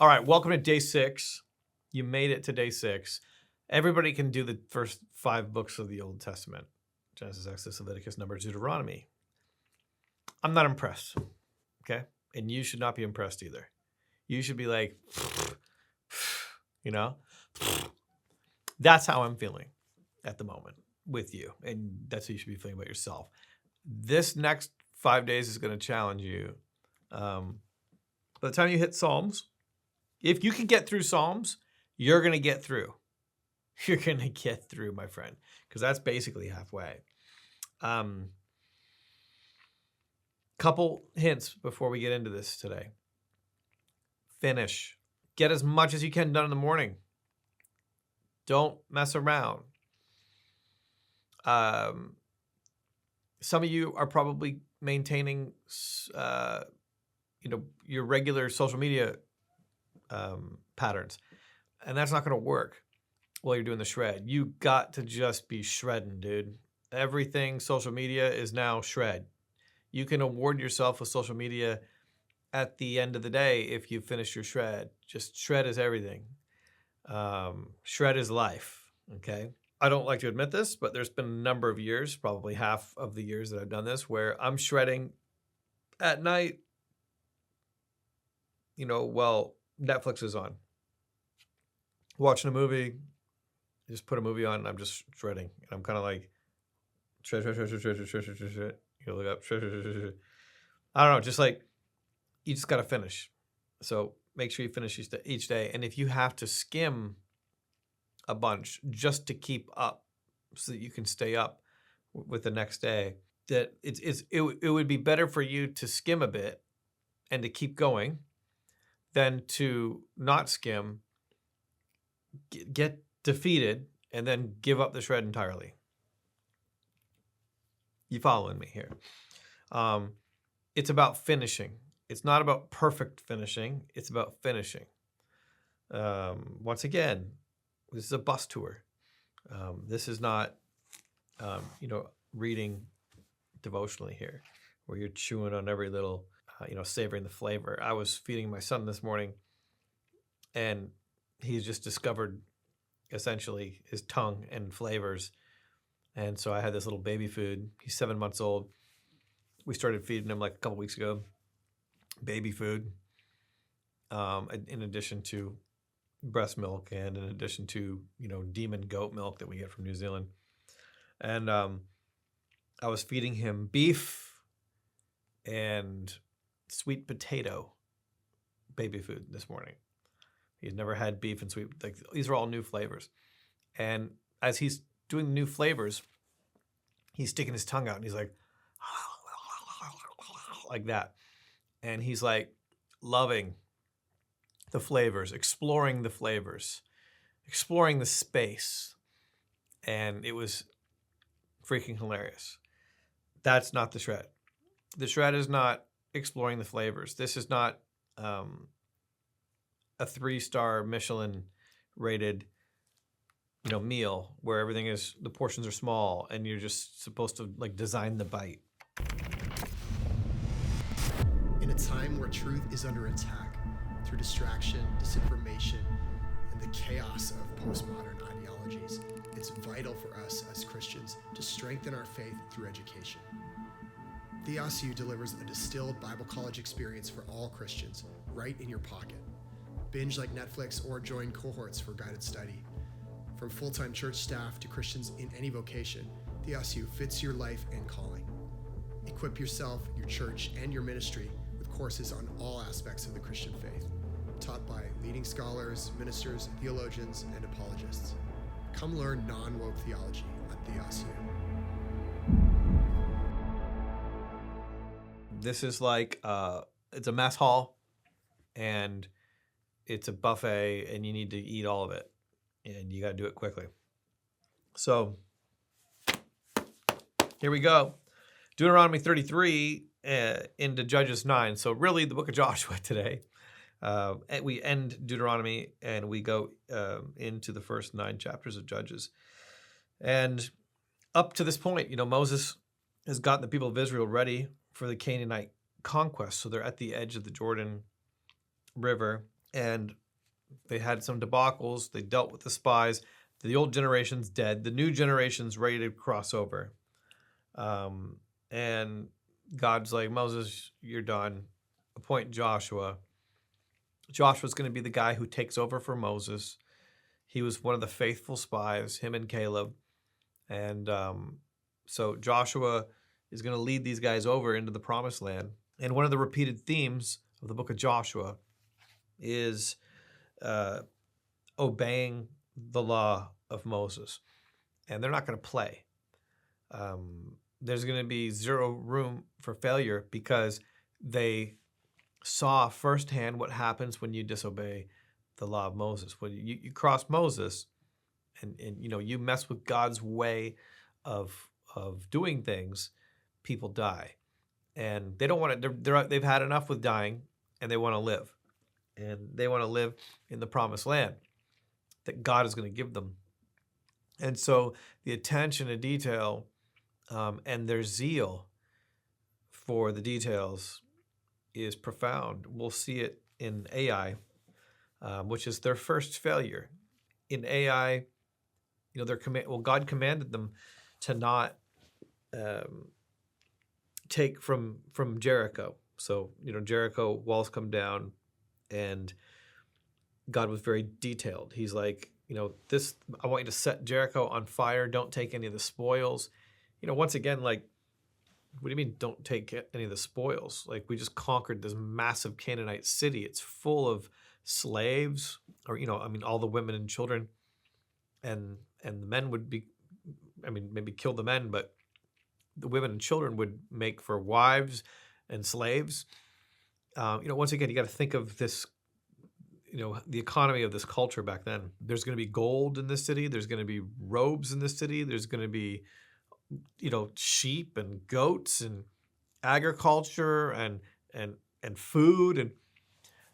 All right, welcome to day 6. You made it to day 6. Everybody can do the first 5 books of the Old Testament: Genesis, Exodus, Leviticus, Numbers, Deuteronomy. I'm not impressed, okay? And you should not be impressed either. You should be like, you know? That's how I'm feeling at the moment with you, and that's how you should be feeling about yourself. This next 5 days is going to challenge you. By the time you hit Psalms, if you can get through Psalms, you're going to get through. You're going to get through, my friend, because that's basically halfway. Couple hints before we get into this today. Finish. Get as much as you can done in the morning. Don't mess around. Some of you are probably maintaining, your regular social media patterns, and that's not going to work while you're doing the shred. You got to just be shredding, dude. Everything social media is now shred. You can award yourself with social media at the end of the day if you finish your shred. Just shred is everything. Shred is life, okay? I don't like to admit this, but there's been a number of years, probably half of the years that I've done this, where I'm shredding at night, while Netflix is on. Watching a movie, just put a movie on and I'm just shredding. And I'm kind of like, shred. You look up, shred. I don't know, just like, you just got to finish. So make sure you finish each day. And if you have to skim a bunch just to keep up so that you can stay up with the next day, that it would be better for you to skim a bit and to keep going than to not skim, get defeated, and then give up the shred entirely. You following me here? It's about finishing. It's not about perfect finishing. It's about finishing. Once again, this is a bus tour. This is not, reading devotionally here, where you're chewing on every little, savoring the flavor. I was feeding my son this morning, and he's just discovered essentially his tongue and flavors. And so I had this little baby food. He's 7 months old. We started feeding him like a couple weeks ago. Baby food, in addition to breast milk and in addition to, demon goat milk that we get from New Zealand. And I was feeding him beef and sweet potato baby food this morning. He's never had beef and sweet, like these are all new flavors. And as he's doing the new flavors, he's sticking his tongue out and he's like that. And he's like loving the flavors, exploring the flavors, exploring the space. And it was freaking hilarious. That's not the shred. The shred is not exploring the flavors. This is not a 3-star Michelin rated, meal where everything is, the portions are small and you're just supposed to like design the bite. In a time where truth is under attack through distraction, disinformation, and the chaos of postmodern ideologies, it's vital for us as Christians to strengthen our faith through education. Theos delivers a distilled Bible college experience for all Christians right in your pocket. Binge like Netflix or join cohorts for guided study. From full-time church staff to Christians in any vocation, Theos fits your life and calling. Equip yourself, your church, and your ministry with courses on all aspects of the Christian faith, taught by leading scholars, ministers, theologians, and apologists. Come learn non-woke theology at Theos. This is like, it's a mess hall and it's a buffet and you need to eat all of it and you got to do it quickly. So here we go. Deuteronomy 33 into Judges 9. So really the book of Joshua today. We end Deuteronomy and we go into the first 9 chapters of Judges. And up to this point, Moses has gotten the people of Israel ready for the Canaanite conquest. So they're at the edge of the Jordan River and they had some debacles. They dealt with the spies. The old generation's dead. The new generation's ready to cross over. And God's like, Moses, you're done. Appoint Joshua. Joshua's going to be the guy who takes over for Moses. He was one of the faithful spies, him and Caleb. And so Joshua is going to lead these guys over into the promised land. And one of the repeated themes of the book of Joshua is obeying the law of Moses. And they're not going to play. There's going to be zero room for failure because they saw firsthand what happens when you disobey the law of Moses. When you cross Moses and you mess with God's way of doing things, people die. And they don't want to, they've had enough with dying, and they want to live. And they want to live in the promised land that God is going to give them. And so the attention to detail and their zeal for the details is profound. We'll see it in AI, which is their first failure. In AI, God commanded them to not take from Jericho. So, Jericho walls come down, and God was very detailed. He's like, this, I want you to set Jericho on fire. Don't take any of the spoils. Once again, like, what do you mean don't take any of the spoils? Like, we just conquered this massive Canaanite city. It's full of slaves, or, all the women and children, and the men would be, maybe kill the men, but the women and children would make for wives and slaves. Once again, you got to think of this, the economy of this culture back then. There's going to be gold in this city. There's going to be robes in this city. There's going to be, sheep and goats and agriculture and food.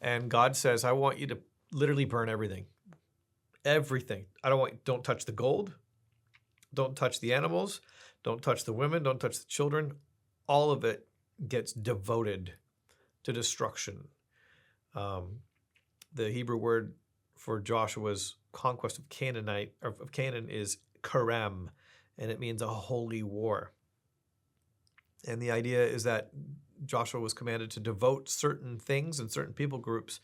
And God says, I want you to literally burn everything. Everything. Don't touch the gold. Don't touch the animals. Don't touch the women. Don't touch the children. All of it gets devoted to destruction. The Hebrew word for Joshua's conquest of Canaan is karem, and it means a holy war. And the idea is that Joshua was commanded to devote certain things and certain people groups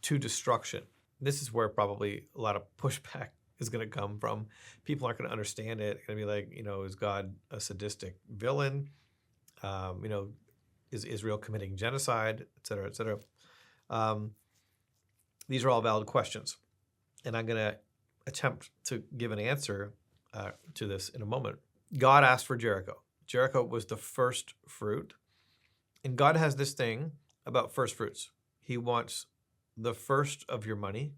to destruction. This is where probably a lot of pushback is going to come from. People aren't going to understand it. They're going to be like, is God a sadistic villain? Is Israel committing genocide, et cetera, et cetera? These are all valid questions. And I'm going to attempt to give an answer to this in a moment. God asked for Jericho. Jericho was the first fruit. And God has this thing about first fruits. He wants the first of your money.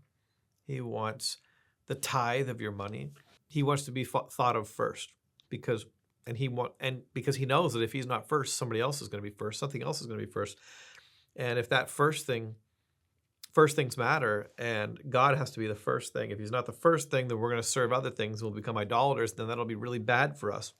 He wants the tithe of your money. He wants to be thought of first because he knows that if he's not first, somebody else is going to be first. Something else is going to be first. And if that first things matter, and God has to be the first thing. If he's not the first thing, then we're going to serve other things. We'll become idolaters. Then that'll be really bad for us.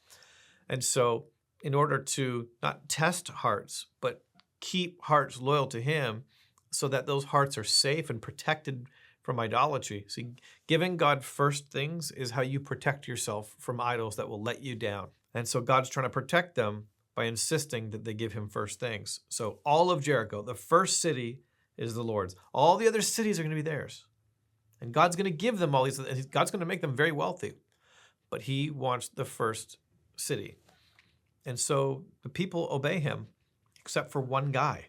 And so in order to not test hearts, but keep hearts loyal to him so that those hearts are safe and protected from idolatry. See, giving God first things is how you protect yourself from idols that will let you down. And so God's trying to protect them by insisting that they give him first things. So all of Jericho, the first city, is the Lord's. All the other cities are going to be theirs. And God's going to give them all these. God's going to make them very wealthy. But he wants the first city. And so the people obey him, except for one guy.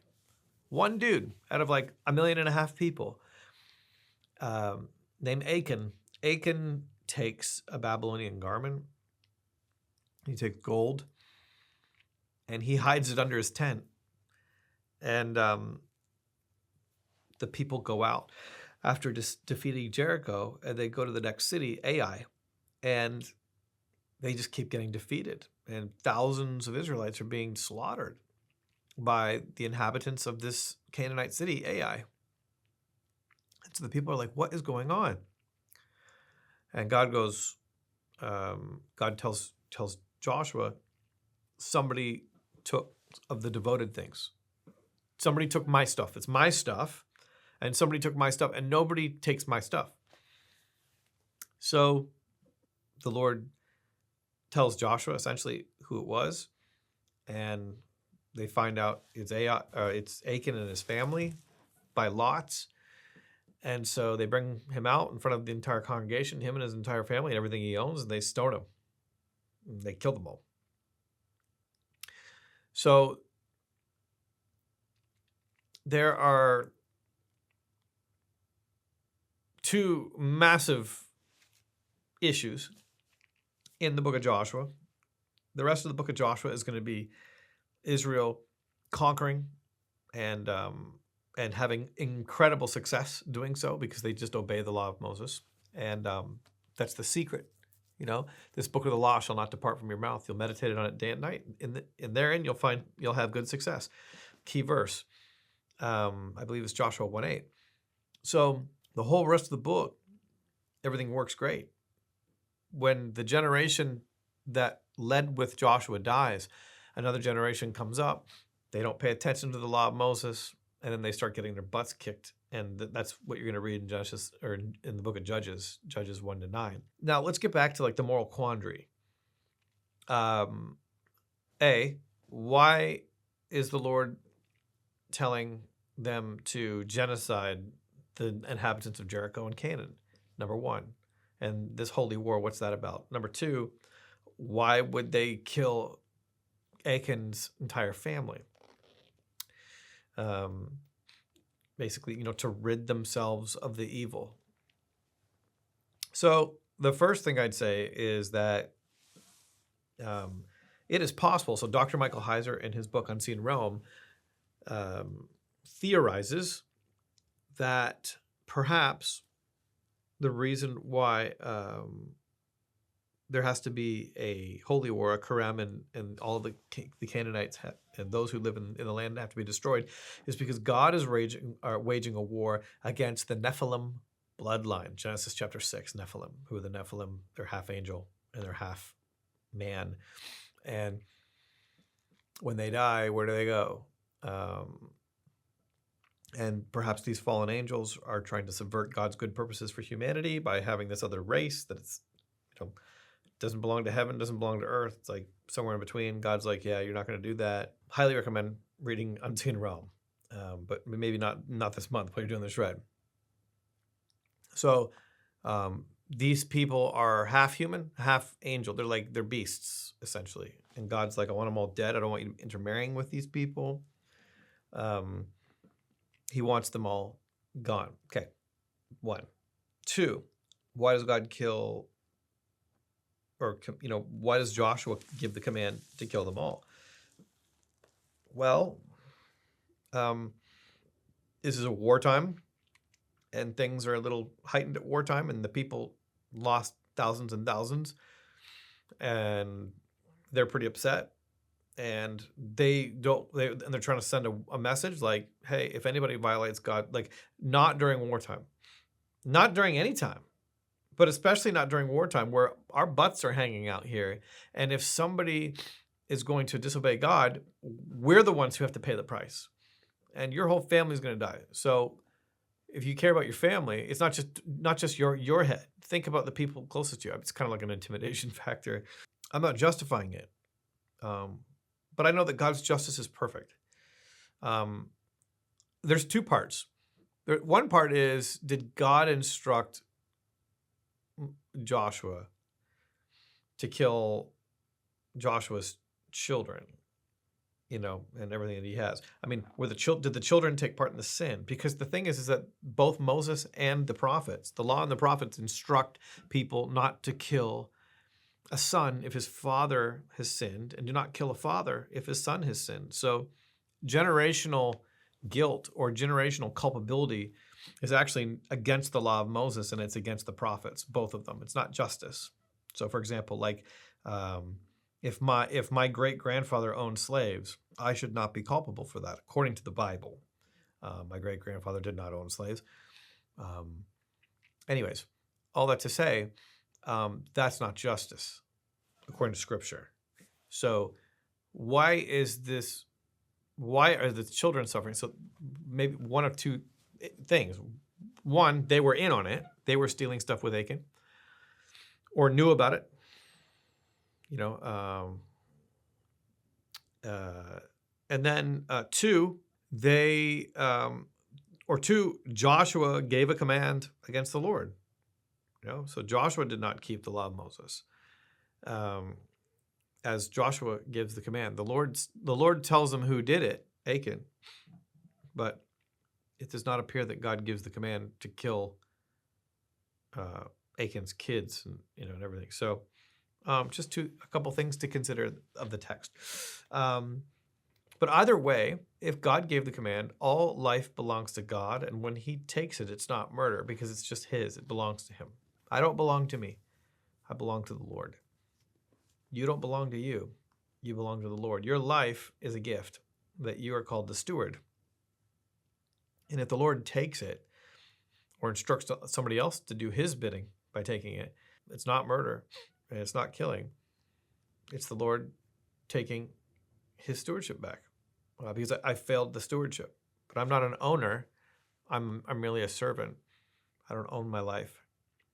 One dude out of like 1.5 million people named Achan. Achan takes a Babylonian garment. He takes gold. And he hides it under his tent. And the people go out after defeating Jericho, and they go to the next city, Ai, and they just keep getting defeated. And thousands of Israelites are being slaughtered by the inhabitants of this Canaanite city, Ai. And so the people are like, what is going on? And God goes, God tells Joshua, somebody took of the devoted things. Somebody took my stuff. It's my stuff. and somebody took my stuff, and nobody takes my stuff. So the Lord tells Joshua essentially who it was, and they find out it's Achan and his family by lots. And so they bring him out in front of the entire congregation, him and his entire family and everything he owns, and they stone him. And they kill them all. So there are two massive issues in the book of Joshua. The rest of the book of Joshua is going to be Israel conquering and having incredible success doing so because they just obey the law of Moses. And that's the secret. This book of the law shall not depart from your mouth. You'll meditate on it day and night. In therein, you'll have good success. Key verse, I believe it's Joshua 1:8. So the whole rest of the book, everything works great. When the generation that led with Joshua dies, another generation comes up. They don't pay attention to the law of Moses, and then they start getting their butts kicked. And that's what you're going to read in Genesis or in the book of Judges 1-9. Now let's get back to the moral quandary. Why is the Lord telling them to genocide the inhabitants of Jericho and Canaan? Number one. And this holy war, what's that about? Number two, why would they kill Achan's entire family? Basically, to rid themselves of the evil. So the first thing I'd say is that it is possible. So Dr. Michael Heiser, in his book Unseen Realm, theorizes that perhaps the reason why there has to be a holy war, a Kerem, and all of the Canaanites and those who live in the land have to be destroyed, is because God is waging a war against the Nephilim bloodline. Genesis chapter 6, Nephilim. Who are the Nephilim? They're half angel and they're half man. And when they die, where do they go? And perhaps these fallen angels are trying to subvert God's good purposes for humanity by having this other race that it's, doesn't belong to heaven, doesn't belong to earth. It's like somewhere in between. God's like, yeah, you're not going to do that. Highly recommend reading Unseen Realm, but maybe not this month while you're doing the shred. So these people are half human, half angel. They're beasts, essentially. And God's like, I want them all dead. I don't want you intermarrying with these people. He wants them all gone. Okay, 1. 2, why does God kill, or why does Joshua give the command to kill them all? Well, this is a wartime, and things are a little heightened at wartime, and the people lost thousands and thousands, and they're pretty upset. And they're trying to send a message like, hey, if anybody violates God, not during wartime, not during any time, but especially not during wartime where our butts are hanging out here. And if somebody is going to disobey God, we're the ones who have to pay the price. And your whole family is going to die. So if you care about your family, it's not just your head. Think about the people closest to you. It's kind of like an intimidation factor. I'm not justifying it. But I know that God's justice is perfect. There's two parts. One part is, did God instruct Joshua to kill Joshua's children, and everything that he has? I mean, did the children take part in the sin? Because the thing is that both Moses and the prophets, the law and the prophets, instruct people not to kill a son if his father has sinned, and do not kill a father if his son has sinned. So generational guilt or generational culpability is actually against the law of Moses, and it's against the prophets, both of them. It's not justice. So for example, if my great-grandfather owned slaves, I should not be culpable for that, according to the Bible. My great-grandfather did not own slaves. Anyways, all that to say, that's not justice, according to Scripture. So why are the children suffering? So maybe one of two things. One, they were in on it. They were stealing stuff with Achan or knew about it. And then two, Joshua gave a command against the Lord. So Joshua did not keep the law of Moses. As Joshua gives the command, the Lord tells him who did it, Achan, but it does not appear that God gives the command to kill Achan's kids and everything. So just a couple things to consider of the text. But either way, if God gave the command, all life belongs to God, and when he takes it, it's not murder because it's just his. It belongs to him. I don't belong to me. I belong to the Lord. You don't belong to you. You belong to the Lord. Your life is a gift that you are called to steward. And if the Lord takes it or instructs somebody else to do his bidding by taking it, it's not murder and it's not killing. It's the Lord taking his stewardship back because I failed the stewardship. But I'm not an owner. I'm merely a servant. I don't own my life.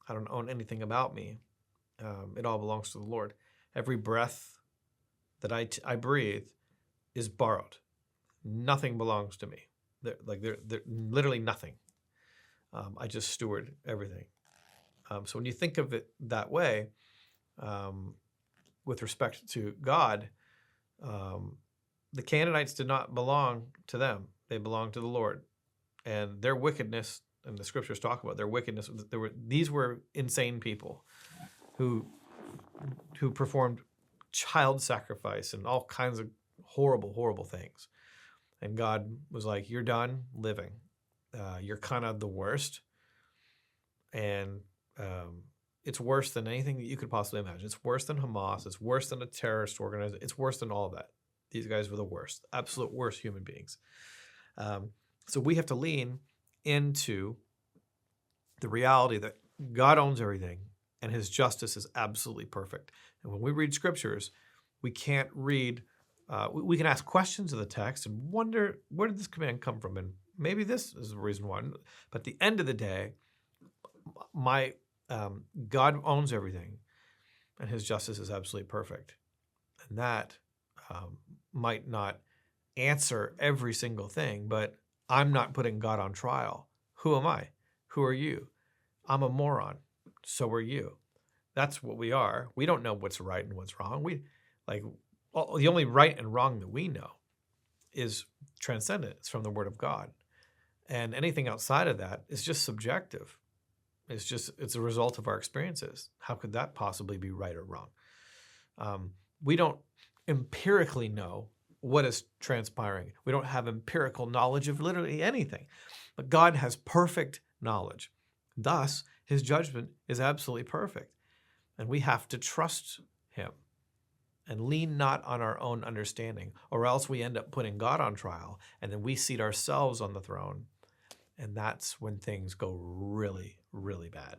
I don't own anything about me. It all belongs to the Lord. Every breath that I breathe is borrowed. Nothing belongs to me. They're literally nothing. I just steward everything. So when you think of it that way, with respect to God, the Canaanites did not belong to them. They belonged to the Lord. And their wickedness, and the scriptures talk about their wickedness, these were insane people who performed child sacrifice and all kinds of horrible, horrible things. And God was like, you're done living. You're kind of the worst. And it's worse than anything that you could possibly imagine. It's worse than Hamas. It's worse than a terrorist organization. It's worse than all of that. These guys were the worst, absolute worst human beings. So we have to lean into the reality that God owns everything and his justice is absolutely perfect. And when we read scriptures, we can't read, we can ask questions of the text and wonder, where did this command come from? And maybe this is the reason why. But at the end of the day, God owns everything and his justice is absolutely perfect. And that might not answer every single thing, but I'm not putting God on trial. Who am I? Who are you? I'm a moron. So are you. That's what we are. We don't know what's right and what's wrong. The only right and wrong that we know is transcendent. It's from the Word of God. And anything outside of that is just subjective. It's a result of our experiences. How could that possibly be right or wrong? We don't empirically know what is transpiring. We don't have empirical knowledge of literally anything. But God has perfect knowledge. Thus, his judgment is absolutely perfect. And we have to trust him and lean not on our own understanding, or else we end up putting God on trial, and then we seat ourselves on the throne. And that's when things go really, really bad.